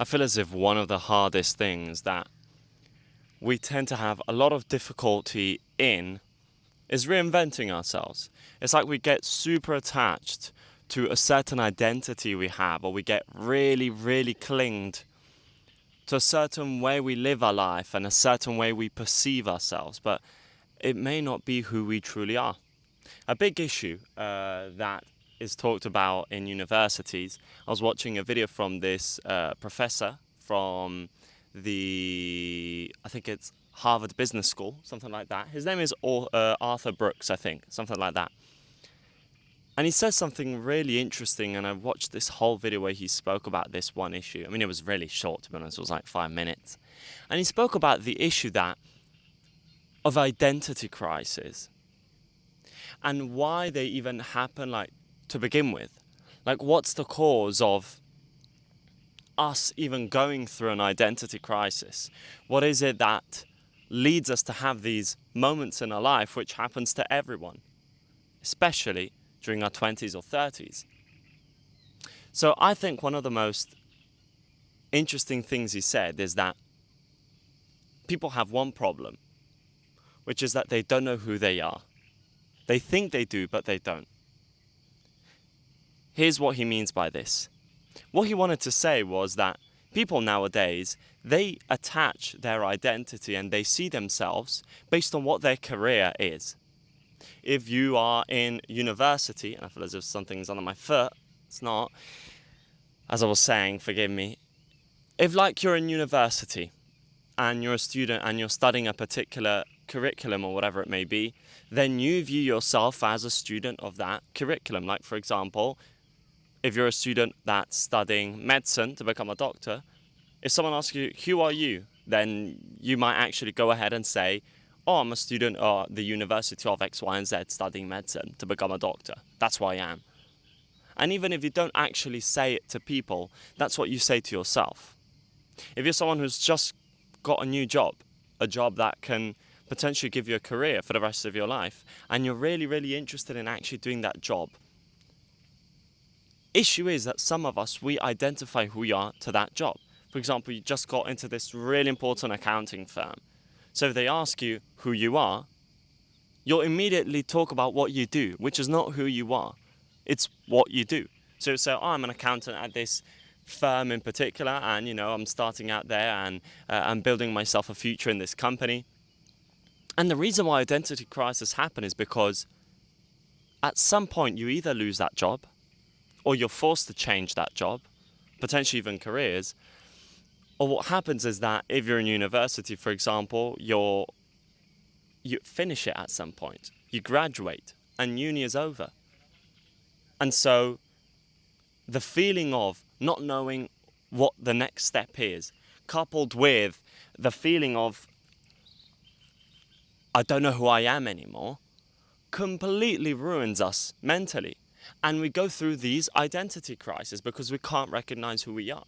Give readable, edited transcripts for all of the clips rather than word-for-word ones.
I feel as if one of the hardest things that we tend to have a lot of difficulty in is reinventing ourselves. It's like we get super attached to a certain identity we have, or we get really, really clinged to a certain way we live our life and a certain way we perceive ourselves, but it may not be who we truly are. A big issue that is talked about in universities. I was watching a video from this professor from I think it's Harvard Business School, something like that. His name is Arthur Brooks, I think, something like that. And he says something really interesting, and I watched this whole video where he spoke about this one issue. I mean, it was really short, to be honest, it was like 5 minutes. And he spoke about the issue of identity crisis and why they even happen, like, to begin with. Like, what's the cause of us even going through an identity crisis? What is it that leads us to have these moments in our life, which happens to everyone, especially during our 20s or 30s? So I think one of the most interesting things he said is that people have one problem, which is that they don't know who they are. They think they do, but they don't. Here's what he means by this. What he wanted to say was that people nowadays, they attach their identity and they see themselves based on what their career is. If you are in university, and I feel as if something's under my foot, it's not, as I was saying, forgive me. If like you're in university and you're a student and you're studying a particular curriculum or whatever it may be, then you view yourself as a student of that curriculum. Like, for example, if you're a student that's studying medicine to become a doctor, if someone asks you, who are you? Then you might actually go ahead and say, oh, I'm a student at the University of X, Y, and Z studying medicine to become a doctor. That's who I am. And even if you don't actually say it to people, that's what you say to yourself. If you're someone who's just got a new job, a job that can potentially give you a career for the rest of your life, and you're really, really interested in actually doing that job, issue is that some of us, we identify who we are to that job. For example, you just got into this really important accounting firm. So if they ask you who you are, you'll immediately talk about what you do, which is not who you are. It's what you do. So oh, I'm an accountant at this firm in particular, and I'm starting out there, and I'm building myself a future in this company. And the reason why identity crises happen is because at some point you either lose that job, or you're forced to change that job, potentially even careers. Or what happens is that if you're in university, for example, you finish it at some point. You graduate and uni is over. And so the feeling of not knowing what the next step is, coupled with the feeling of I don't know who I am anymore, completely ruins us mentally. And we go through these identity crises because we can't recognize who we are.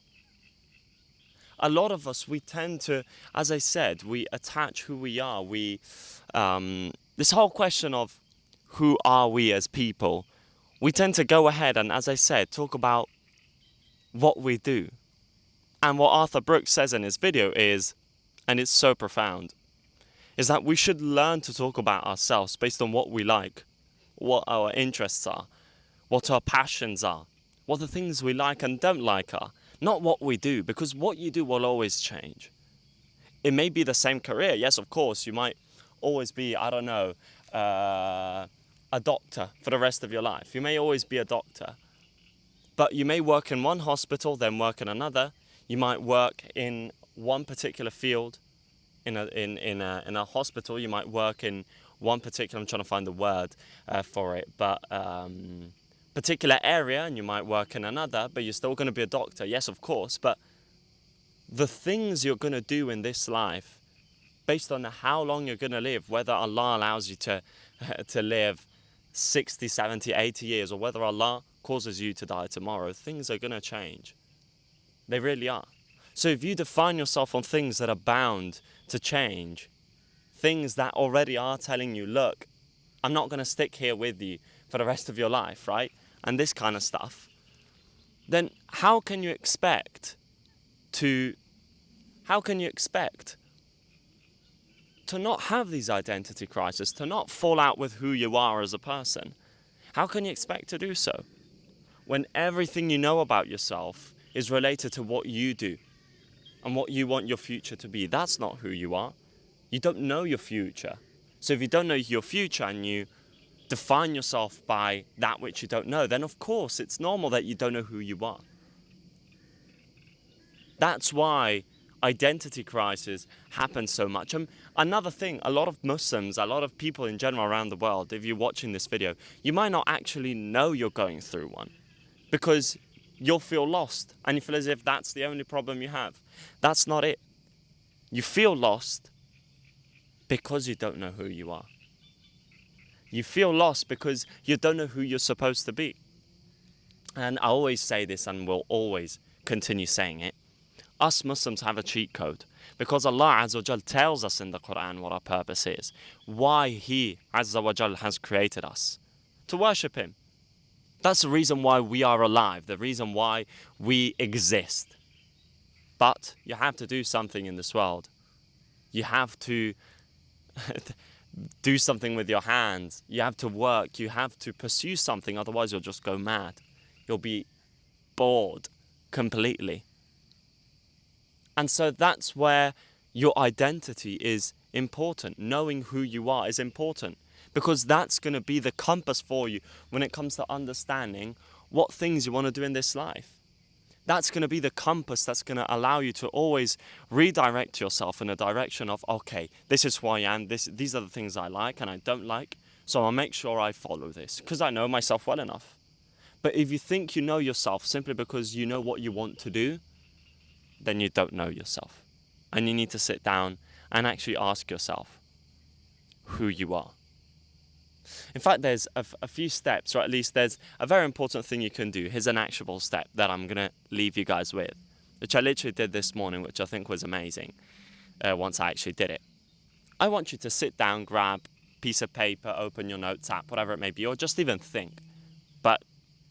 A lot of us, we tend to, as I said, we attach who we are. This whole question of who are we as people, we tend to go ahead and, as I said, talk about what we do. And what Arthur Brooks says in his video is, and it's so profound, is that we should learn to talk about ourselves based on what we like, what our interests are, what our passions are, what the things we like and don't like are, not what we do, because what you do will always change. It may be the same career. Yes, of course, you might always be, I don't know, a doctor for the rest of your life. You may always be a doctor. But you may work in one hospital, then work in another. You might work in one particular field in a hospital. You might work in one particular, I'm trying to find the word for it, but particular area, and you might work in another, but you're still going to be a doctor. Yes, of course, but the things you're going to do in this life, based on how long you're going to live, whether Allah allows you to live 60, 70, 80 years, or whether Allah causes you to die tomorrow, things are going to change. They really are. So if you define yourself on things that are bound to change, things that already are telling you, look, I'm not going to stick here with you for the rest of your life, right? And this kind of stuff, then how can you expect how can you expect to not have these identity crises, to not fall out with who you are as a person? How can you expect to do so when everything you know about yourself is related to what you do and what you want your future to be? That's not who you are. You don't know your future. So if you don't know your future and you define yourself by that which you don't know, then of course it's normal that you don't know who you are. That's why identity crisis happens so much. And another thing, a lot of Muslims, a lot of people in general around the world, if you're watching this video, you might not actually know you're going through one because you'll feel lost and you feel as if that's the only problem you have. That's not it. You feel lost because you don't know who you are. You feel lost because you don't know who you're supposed to be. And I always say this and will always continue saying it. Us Muslims have a cheat code because Allah Azza wa Jal tells us in the Quran what our purpose is, why He Azza wa Jal has created us, to worship Him. That's the reason why we are alive, the reason why we exist. But you have to do something in this world. You have to do something with your hands. You have to work. You have to pursue something. Otherwise, you'll just go mad. You'll be bored completely. And so that's where your identity is important. Knowing who you are is important because that's going to be the compass for you when it comes to understanding what things you want to do in this life. That's going to be the compass that's going to allow you to always redirect yourself in a direction of, okay, this is who I am, these are the things I like and I don't like, so I'll make sure I follow this because I know myself well enough. But if you think you know yourself simply because you know what you want to do, then you don't know yourself. And you need to sit down and actually ask yourself who you are. In fact, there's a few steps, or at least there's a very important thing you can do. Here's an actionable step that I'm going to leave you guys with, which I literally did this morning, which I think was amazing once I actually did it. I want you to sit down, grab a piece of paper, open your notes app, whatever it may be, or just even think. But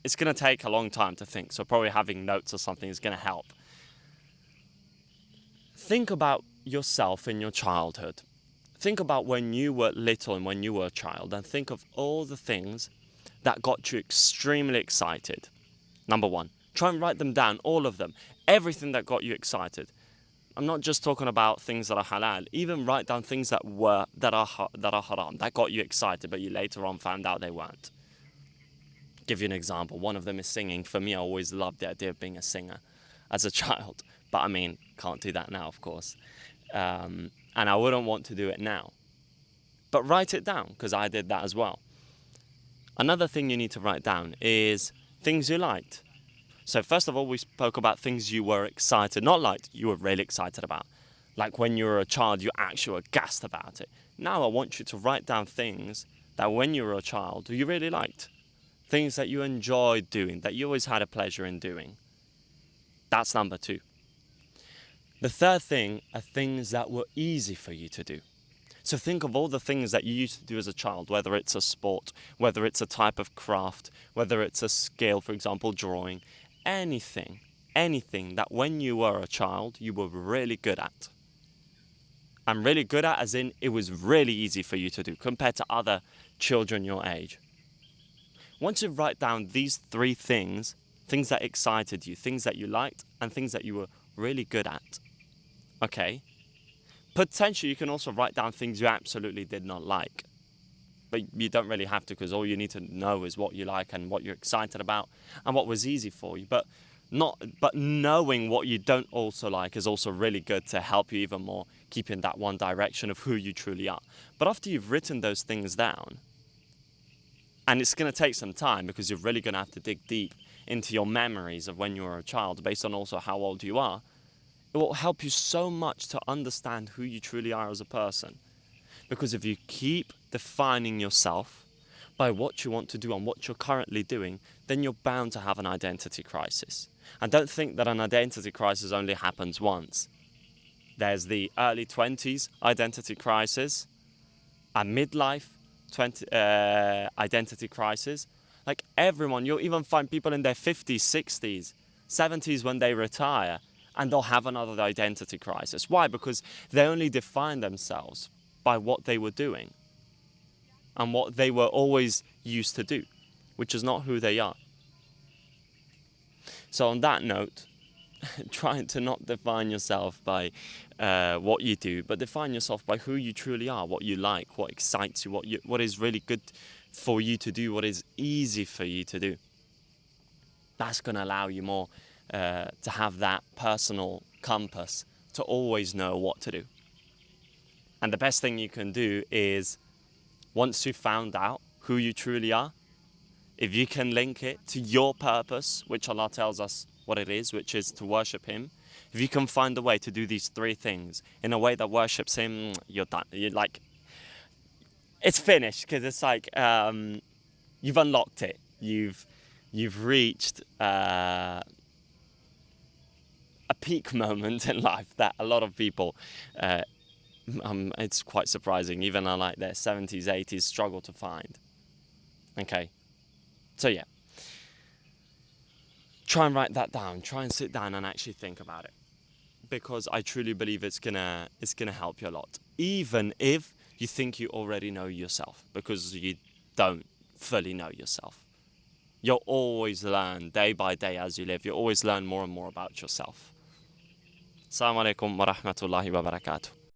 it's going to take a long time to think, so probably having notes or something is going to help. Think about yourself in your childhood. Think about when you were little and when you were a child, and think of all the things that got you extremely excited. Number one, try and write them down, all of them, everything that got you excited. I'm not just talking about things that are halal. Even write down things that are haram, that got you excited, but you later on found out they weren't. Give you an example. One of them is singing. For me, I always loved the idea of being a singer as a child, but I mean, can't do that now, of course. And I wouldn't want to do it now. But write it down, because I did that as well. Another thing you need to write down is things you liked. So first of all, we spoke about things you were excited, not liked, you were really excited about. Like when you were a child, you actually were gassed about it. Now I want you to write down things that when you were a child, you really liked. Things that you enjoyed doing, that you always had a pleasure in doing. That's number two. The third thing are things that were easy for you to do. So think of all the things that you used to do as a child, whether it's a sport, whether it's a type of craft, whether it's a skill, for example, drawing, anything that when you were a child, you were really good at. And really good at as in it was really easy for you to do compared to other children your age. Once you write down these three things, things that excited you, things that you liked, and things that you were really good at, okay, potentially you can also write down things you absolutely did not like. But you don't really have to, because all you need to know is what you like and what you're excited about and what was easy for you. But knowing what you don't also like is also really good to help you even more keep in that one direction of who you truly are. But after you've written those things down, and it's going to take some time because you're really going to have to dig deep into your memories of when you were a child based on also how old you are, it will help you so much to understand who you truly are as a person. Because if you keep defining yourself by what you want to do and what you're currently doing, then you're bound to have an identity crisis. And don't think that an identity crisis only happens once. There's the early 20s identity crisis, a midlife identity crisis. Like everyone, you'll even find people in their 50s, 60s, 70s when they retire, and they'll have another identity crisis. Why? Because they only define themselves by what they were doing and what they were always used to do, which is not who they are. So on that note, trying to not define yourself by what you do, but define yourself by who you truly are, what you like, what excites you, what is really good for you to do, what is easy for you to do. That's going to allow you more to have that personal compass to always know what to do. And the best thing you can do is, once you've found out who you truly are, if you can link it to your purpose, which Allah tells us what it is, which is to worship Him, if you can find a way to do these three things in a way that worships Him, you're done. You're like, it's finished, because it's like you've unlocked it. You've reached a peak moment in life that a lot of people, it's quite surprising, even in like their 70s, 80s, struggle to find. Okay, so yeah, try and write that down. Try and sit down and actually think about it, because I truly believe it's gonna help you a lot, even if you think you already know yourself, because you don't fully know yourself. You'll always learn day by day as you live. You'll always learn more and more about yourself. Assalamu alaikum wa rahmatullahi wa barakatuh.